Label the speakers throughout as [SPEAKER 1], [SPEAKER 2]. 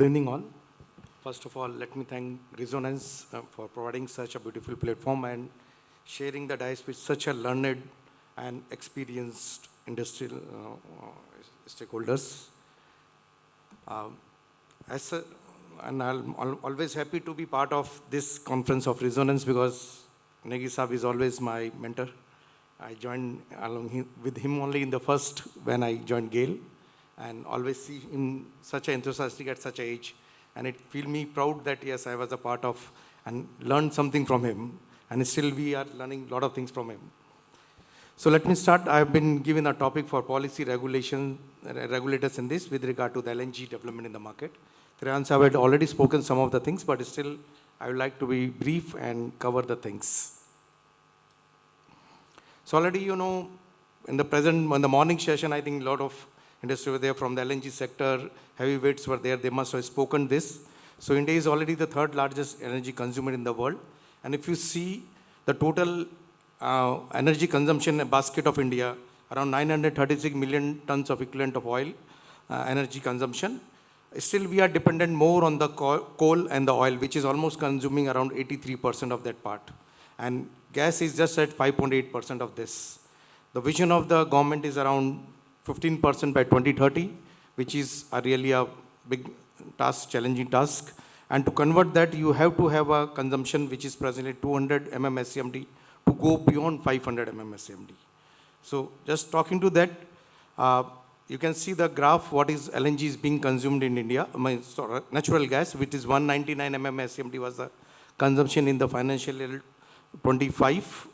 [SPEAKER 1] Good evening, all. First of all, let me thank Resonance for providing such a beautiful platform and sharing the dice with such a learned and experienced industrial stakeholders. As a, and I'm always happy to be part of this conference of Resonance because Negi Saab is always my mentor. I joined with him only in the first when I joined GAIL, and always see him such an enthusiastic at such an age. And it feel me proud that yes, I was a part of and learned something from him. And still we are learning a lot of things from him. So let me start. I've been given a topic for policy regulators in this with regard to the LNG development in the market. Trian Saab had already spoken some of the things, but still I would like to be brief and cover the things. So already, you know, in the morning session, I think a lot of industry were there from the LNG sector, heavyweights were there, they must have spoken this. So India is already the third largest energy consumer in the world. And if you see the total energy consumption basket of India, around 936 million tons of equivalent of oil energy consumption. Still we are dependent more on the coal and the oil, which is almost consuming around 83% of that part. And gas is just at 5.8% of this. The vision of the government is around 15% by 2030, which is really a big task, challenging task. And to convert that, you have to have a consumption which is presently 200 MMSCMD to go beyond 500 MMSCMD. So just talking to that, you can see the graph, what is LNG is being consumed in India, natural gas, which is 199 MMSCMD was the consumption in the financial year 25,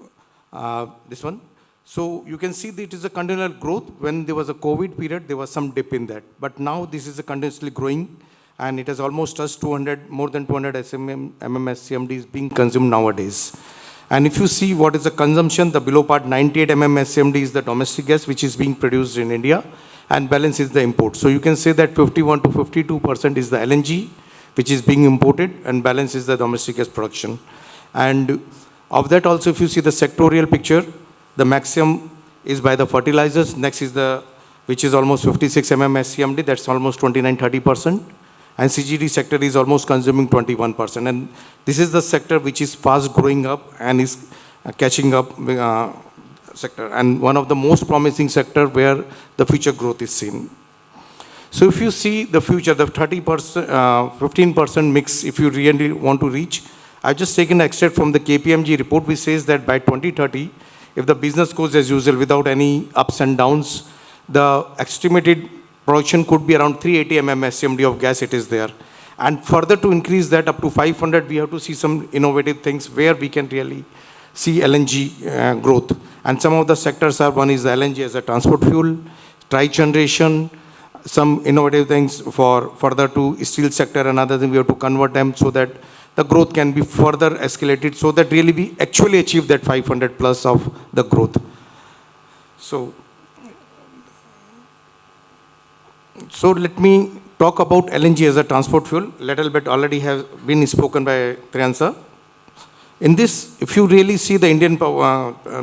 [SPEAKER 1] this one. So you can see that it is a continual growth. When there was a COVID period, there was some dip in that. But now this is a continuously growing, and it has almost touched more than 200 MMSCMD is being consumed nowadays. And if you see what is the consumption, the below part 98 MMSCMD is the domestic gas which is being produced in India, and balance is the import. So you can say that 51 to 52% is the LNG which is being imported, and balance is the domestic gas production. And of that also, if you see the sectorial picture, the maximum is by the fertilizers. Next is which is almost 56 MMSCMD, that's almost 29-30%. And CGD sector is almost consuming 21%. And this is the sector which is fast growing up and is catching up sector. And one of the most promising sector where the future growth is seen. So if you see the future, the 30%, 15% mix, if you really want to reach, I've just taken an extract from the KPMG report, which says that by 2030, if the business goes as usual without any ups and downs, the estimated production could be around 380 MMSCMD of gas it is there. And further to increase that up to 500, we have to see some innovative things where we can really see LNG growth. And some of the sectors are, one is the LNG as a transport fuel, tri-generation, some innovative things for further to steel sector, another thing we have to convert them so that the growth can be further escalated so that really we actually achieve that 500 plus of the growth. So let me talk about LNG as a transport fuel. Little bit already has been spoken by Trian sir. In this, if you really see the Indian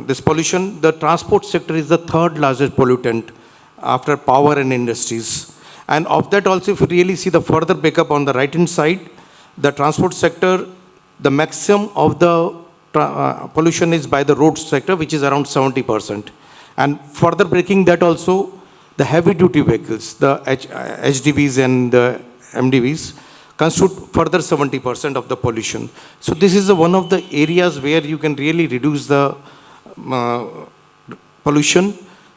[SPEAKER 1] this pollution, the transport sector is the third largest pollutant after power and industries. And of that also, if you really see the further breakup on the right hand side, the transport sector, the maximum of the pollution is by the road sector, which is around 70%. And further breaking that also, the heavy duty vehicles, the HDVs and the MDVs, constitute further 70% of the pollution. So this is one of the areas where you can really reduce the pollution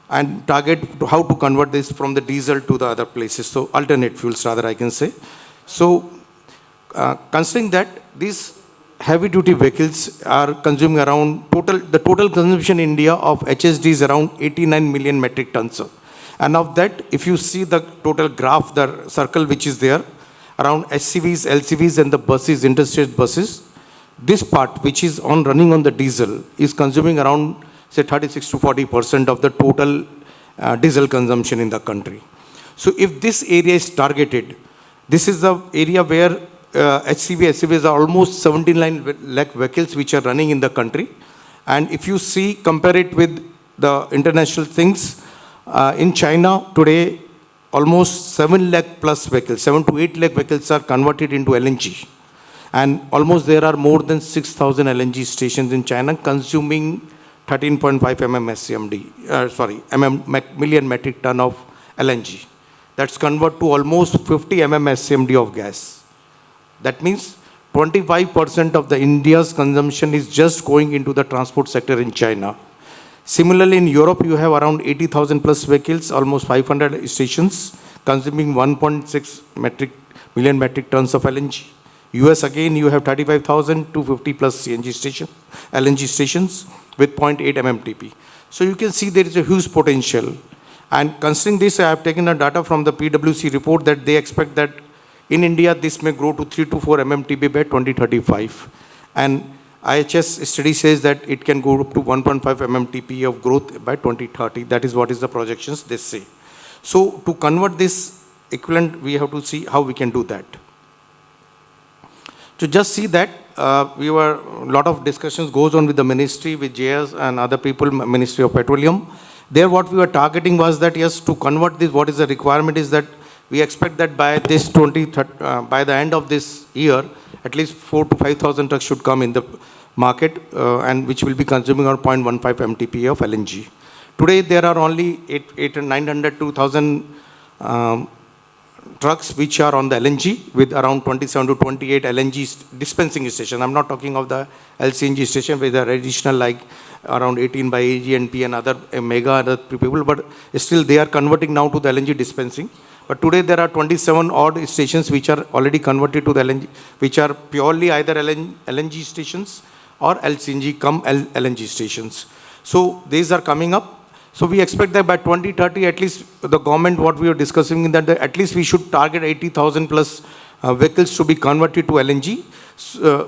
[SPEAKER 1] and target how to convert this from the diesel to the other places. So alternate fuels rather I can say. So considering that these heavy duty vehicles are consuming around the total consumption in India of HSD is around 89 million metric tons. And of that, if you see the total graph, the circle which is there, around SCVs, LCVs and the buses, interstate buses, this part which is running on the diesel is consuming around say 36 to 40% of the total diesel consumption in the country. So if this area is targeted, this is the area where SCVs are almost 79 lakh vehicles which are running in the country. And if you see, compare it with the international things, in China today, almost 7 lakh plus vehicles, 7 to 8 lakh vehicles are converted into LNG. And almost there are more than 6,000 LNG stations in China consuming 13.5 million metric ton of LNG. That's convert to almost 50 SCMD of gas. That means 25% of the India's consumption is just going into the transport sector in China. Similarly, in Europe, you have around 80,000 plus vehicles, almost 500 stations, consuming 1.6 million metric tons of LNG. US again, you have 35,000 to 50 plus LNG stations with 0.8 MMTP. So you can see there is a huge potential. And considering this, I have taken the data from the PwC report that they expect that in India, this may grow to 3 to 4 MMTP by 2035. And IHS study says that it can go up to 1.5 MMTP of growth by 2030. That is what is the projections they say. So to convert this equivalent, we have to see how we can do that. To just see that, a lot of discussions goes on with the ministry, with JS and other people, Ministry of Petroleum. There what we were targeting was that, yes, to convert this, what is the requirement is that we expect that by this by the end of this year, at least 4,000 to 5,000 trucks should come in the market, and which will be consuming around 0.15 MTP of LNG. Today, there are only 900 to 1,000 trucks which are on the LNG with around 27 to 28 LNG dispensing stations. I'm not talking of the LCNG station with the additional like around 18 by AG&P and other mega other people, but still they are converting now to the LNG dispensing. But today there are 27 odd stations which are already converted to the LNG, which are purely either LNG stations or LCNG cum LNG stations. So these are coming up. So we expect that by 2030, at least the government, what we are discussing, in that at least we should target 80,000 plus vehicles to be converted to LNG.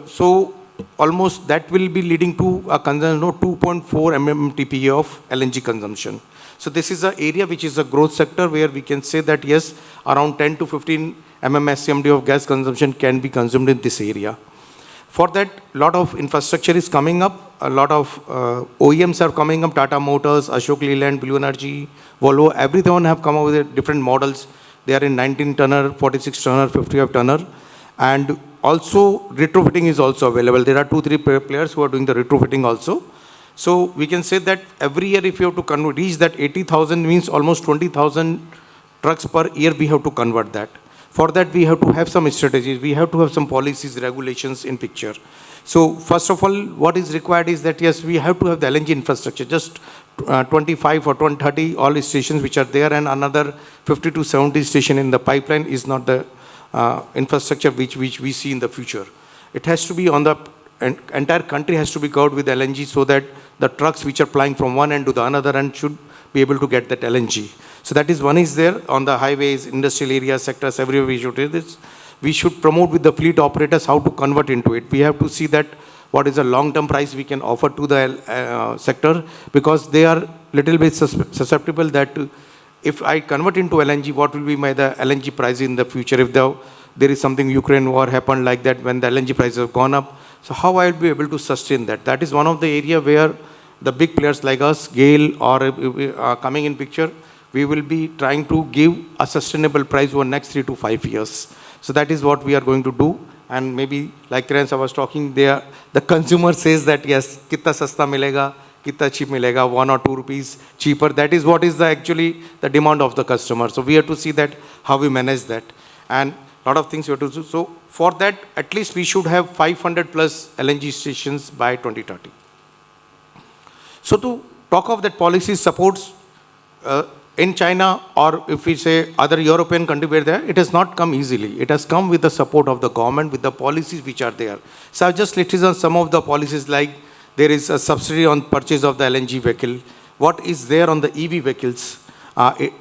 [SPEAKER 1] So almost that will be leading to a consumption of 2.4 MMTPA of LNG consumption. So this is an area which is a growth sector where we can say that yes, around 10 to 15 SCMD of gas consumption can be consumed in this area. For that, a lot of infrastructure is coming up. A lot of OEMs are coming up. Tata Motors, Ashok Leyland, Blue Energy, Volvo, everyone have come up with different models. They are in 19 tonner, 46 tonner, 55 tonner. And also retrofitting is also available. There are 2-3 players who are doing the retrofitting also. So we can say that every year if you have to reach that 80,000 means almost 20,000 trucks per year we have to convert that. For that, we have to have some strategies. We have to have some policies, regulations in picture. So first of all, what is required is that, yes, we have to have the LNG infrastructure. Just 25 or 30 all stations which are there, and another 50 to 70 station in the pipeline is not the infrastructure which we see in the future. It has to be on the entire country has to be covered with LNG so that the trucks which are plying from one end to the another end should be able to get that LNG. So that is one is there on the highways, industrial areas, sectors, everywhere we should do this. We should promote with the fleet operators how to convert into it. We have to see that what is the long-term price we can offer to the sector, because they are little bit susceptible that if I convert into LNG, what will be the LNG price in the future if there is something Ukraine war happened like that when the LNG prices have gone up. So how I will be able to sustain that? That is one of the area where the big players like us, GAIL, are coming in picture. We will be trying to give a sustainable price over next 3 to 5 years. So that is what we are going to do. And maybe, like Terence was talking, the consumer says that, yes, kitna sasta milega, kitna cheap milega, 1 or 2 rupees cheaper. That is what is actually the demand of the customer. So we have to see that, how we manage that. And a lot of things we have to do. So for that, at least we should have 500 plus LNG stations by 2030. So to talk of that policy supports in China, or if we say other European country where there, it has not come easily. It has come with the support of the government, with the policies which are there. So I've just listed on some of the policies, like there is a subsidy on purchase of the LNG vehicle. What is there on the EV vehicles?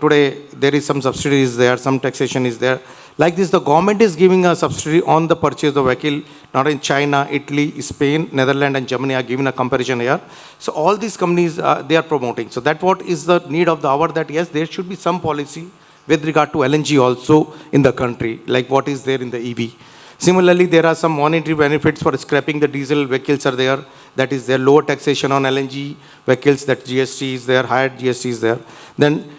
[SPEAKER 1] Today, there is some subsidy is there, some taxation is there. Like this, the government is giving a subsidy on the purchase of vehicle, not in China, Italy, Spain, Netherlands, and Germany are giving a comparison here. So all these companies, they are promoting. So that what is the need of the hour, that yes, there should be some policy with regard to LNG also in the country, like what is there in the EV. Similarly, there are some monetary benefits for scrapping the diesel vehicles are there. That is there, lower taxation on LNG vehicles, that GST is there, higher GST is there. Then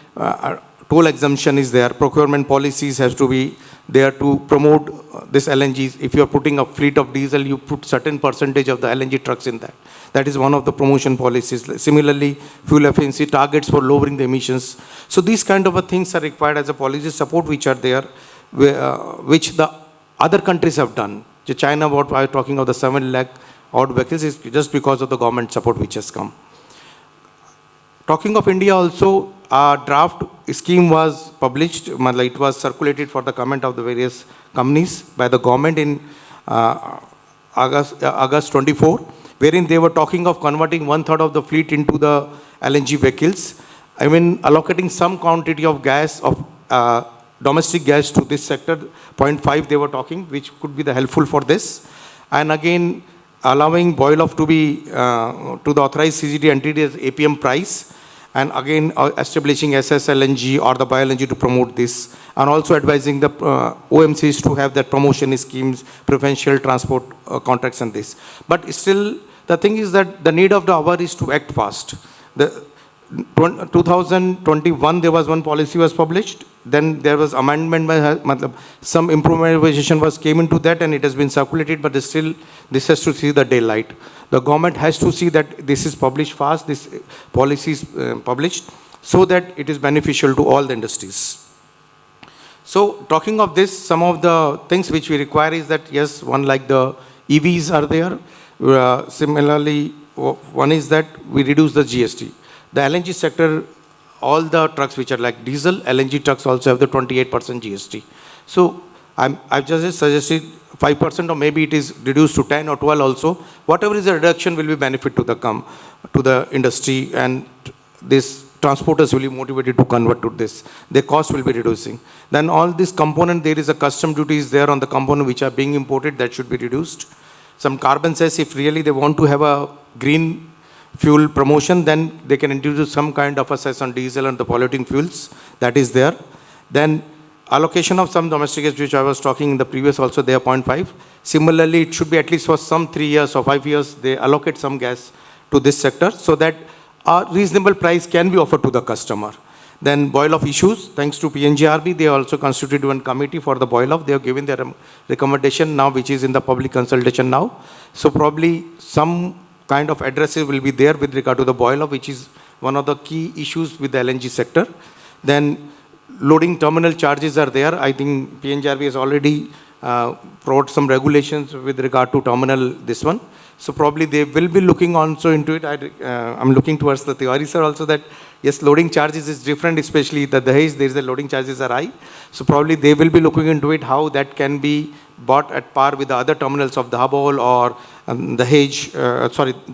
[SPEAKER 1] toll exemption is there, procurement policies has to be there to promote this LNG. If you are putting a fleet of diesel, you put certain percentage of the LNG trucks in that. That is one of the promotion policies. Similarly, fuel efficiency targets for lowering the emissions. So these kind of things are required as a policy support which are there, which the other countries have done. China, what I was talking of the 7 lakh odd vehicles is just because of the government support which has come. Talking of India also, a draft scheme was published, it was circulated for the comment of the various companies by the government in August 24, wherein they were talking of converting 1/3 of the fleet into the LNG vehicles. I mean, allocating some quantity of gas, of domestic gas to this sector, 0.5 they were talking, which could be the helpful for this. And again, allowing boil off to be to the authorized CGD entity as APM price, and again establishing SSLNG or the bio-LNG to promote this, and also advising the OMCs to have that promotion schemes, preferential transport contracts and this. But still, the thing is that the need of the hour is to act fast. The 2021, there was one policy was published, then there was amendment, some improvisation was came into that and it has been circulated, but still this has to see the daylight. The government has to see that this is published fast, this policy is published, so that it is beneficial to all the industries. So talking of this, some of the things which we require is that, yes, one like the EVs are there. Similarly, one is that we reduce the GST. The LNG sector, all the trucks which are like diesel, LNG trucks also have the 28% GST. So I've just suggested 5%, or maybe it is reduced to 10 or 12 also. Whatever is the reduction will be benefit to the industry, and this transporters will be motivated to convert to this. Their cost will be reducing. Then all this component, there is a custom duties there on the component which are being imported, that should be reduced. Some carbon cess, if really they want to have a green fuel promotion, then they can introduce some kind of a cess on diesel and the polluting fuels, that is there. Then allocation of some domestic gas, which I was talking in the previous also, they are 0.5. Similarly, it should be at least for some 3 years or 5 years, they allocate some gas to this sector so that a reasonable price can be offered to the customer. Then boil off issues, thanks to PNGRB, they also constituted one committee for the boil off. They have given their recommendation now, which is in the public consultation now. So probably some kind of addresses will be there with regard to the boil off, which is one of the key issues with the LNG sector. Then loading terminal charges are there. I think PNGRB has already brought some regulations with regard to terminal, this one. So probably they will be looking also into it. I'm looking towards the Tiwari sir also, that yes, loading charges is different, especially the Dahej, there is the loading charges are high. So probably they will be looking into it, how that can be bought at par with the other terminals of Dabhol or Dahej.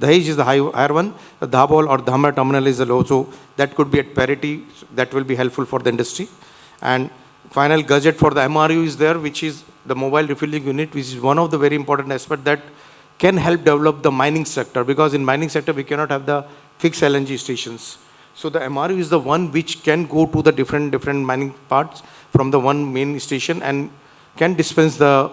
[SPEAKER 1] Dahej is the higher one. Dabhol or Dhamra terminal is the low. So that could be at parity. That will be helpful for the industry. And final gadget for the MRU is there, which is the mobile refueling unit, which is one of the very important aspects that can help develop the mining sector, because in mining sector we cannot have the fixed LNG stations. So the MRU is the one which can go to the different mining parts from the one main station and can dispense the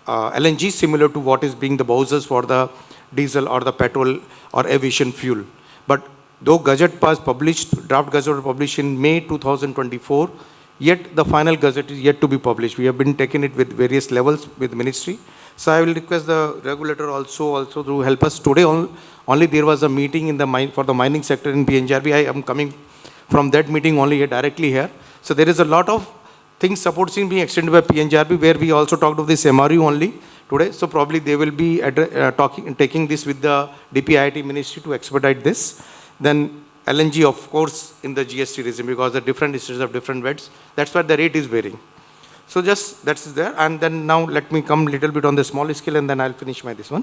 [SPEAKER 1] LNG similar to what is being the bowsers for the diesel or the petrol or aviation fuel. But though Gazette was published, draft Gazette was published in May 2024, yet the final Gazette is yet to be published. We have been taking it with various levels with ministry. So I will request the regulator also to help us. Today only there was a meeting in the for the mining sector in PNGRB. I am coming from that meeting only here, directly here. So there is a lot of things supporting being extended by PNGRB, where we also talked of this MRU only today. So probably they will be taking this with the DPIIT ministry to expedite this. Then LNG, of course, in the GST regime, because the different states have different rates. That's why the rate is varying. So just that's there. And then now let me come a little bit on the small scale, and then I'll finish this one.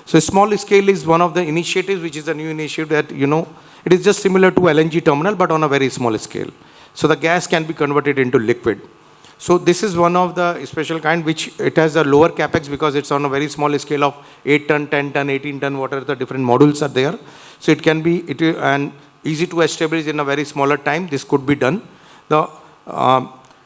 [SPEAKER 1] So small scale is one of the initiatives, which is a new initiative that, it is just similar to LNG terminal, but on a very small scale. So the gas can be converted into liquid. So this is one of the special kind, which it has a lower capex because it's on a very small scale of 8 ton, 10 ton, 18 ton, whatever the different modules are there. So it can be, and easy to establish in a very smaller time. This could be done.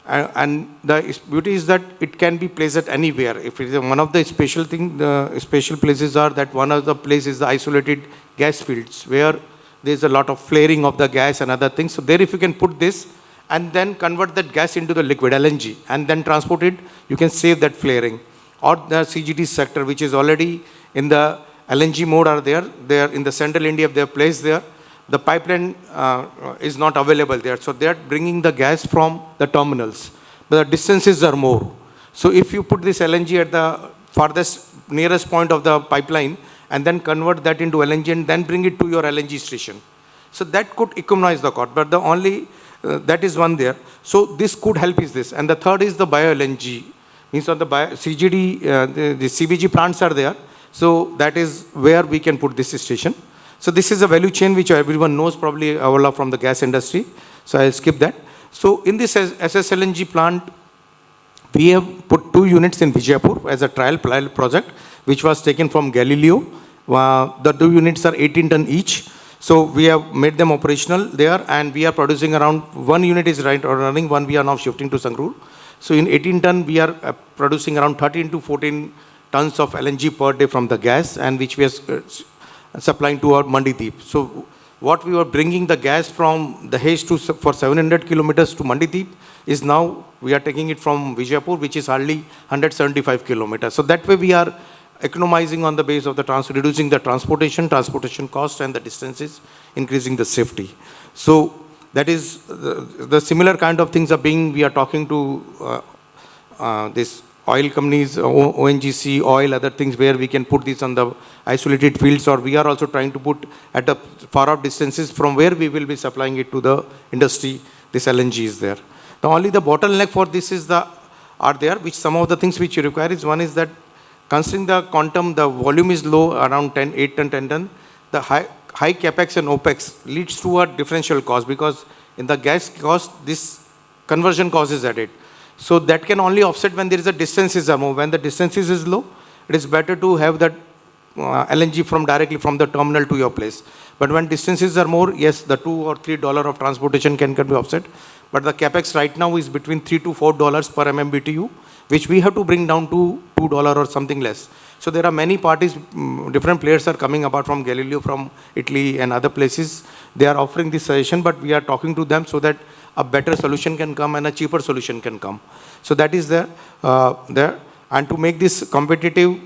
[SPEAKER 1] And the beauty is that it can be placed at anywhere. If it is one of the special thing, the special places are that one of the places is the isolated gas fields, where there is a lot of flaring of the gas and other things. So there, if you can put this, and then convert that gas into the liquid LNG and then transport it, you can save that flaring. Or the CGD sector, which is already in the LNG mode, are there. They are in the central India, they are placed there. The pipeline is not available there. So they are bringing the gas from the terminals. But the distances are more. So if you put this LNG at the farthest, nearest point of the pipeline and then convert that into LNG and then bring it to your LNG station. So that could economize the cost. But the only, that is one there. So this could help is this. And the third is the bio LNG. Means on the CGD, the CBG plants are there. So that is where we can put this station. So this is a value chain which everyone knows probably from the gas industry. So I'll skip that. So in this SSLNG plant, we have put 2 units in Vijayapur as a trial project, which was taken from Galileo. The 2 units are 18 ton each. So we have made them operational there, and we are producing around 1 unit is running, 1 we are now shifting to Sangrur. So in 18 ton, we are producing around 13 to 14 tons of LNG per day from the gas, and which we are supplying to our Mandideep. So what we were bringing the gas from the Dahej to for 700 kilometers to Mandideep is now we are taking it from Vijayapur, which is hardly 175 kilometers. So that way we are economizing on the base of the reducing the transportation cost and the distances, increasing the safety. So that is the similar kind of things are being, we are talking to this oil companies, ONGC, oil, other things where we can put this on the isolated fields, or we are also trying to put at the far off distances from where we will be supplying it to the industry. This LNG is there. Now only the bottleneck for this is are there, which some of the things which you require is, one is that considering the quantum, the volume is low, around 8 ton, 10 ton, the high capex and opex leads to a differential cost, because in the gas cost, this conversion cost is added. So that can only offset when there is a distances are more. When the distances is low, it is better to have that LNG directly from the terminal to your place. But when distances are more, yes, the $2 or $3 of transportation can be offset. But the capex right now is between $3 to $4 per MMBTU, which we have to bring down to $2 or something less. So there are many parties, different players are coming apart from Galileo, from Italy and other places. They are offering this suggestion, but we are talking to them so that a better solution can come and a cheaper solution can come. So that is there. And to make this competitive,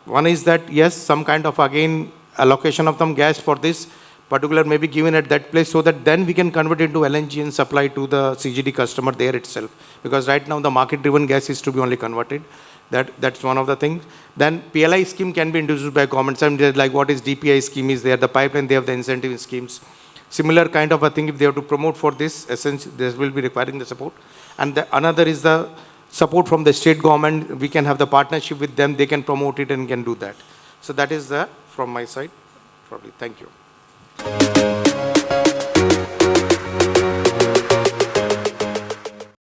[SPEAKER 1] one is that, yes, some kind of, again, allocation of some gas for this particular may be given at that place, so that then we can convert it into LNG and supply to the CGD customer there itself. Because right now the market-driven gas is to be only converted. That's one of the things. Then PLI scheme can be introduced by government. Sometimes like what is DPI scheme is there, the pipeline, they have the incentive schemes. Similar kind of a thing, if they have to promote for this, essentially, this will be requiring the support. And another is the support from the state government. We can have the partnership with them. They can promote it and can do that. So that is from my side. Probably. Thank you.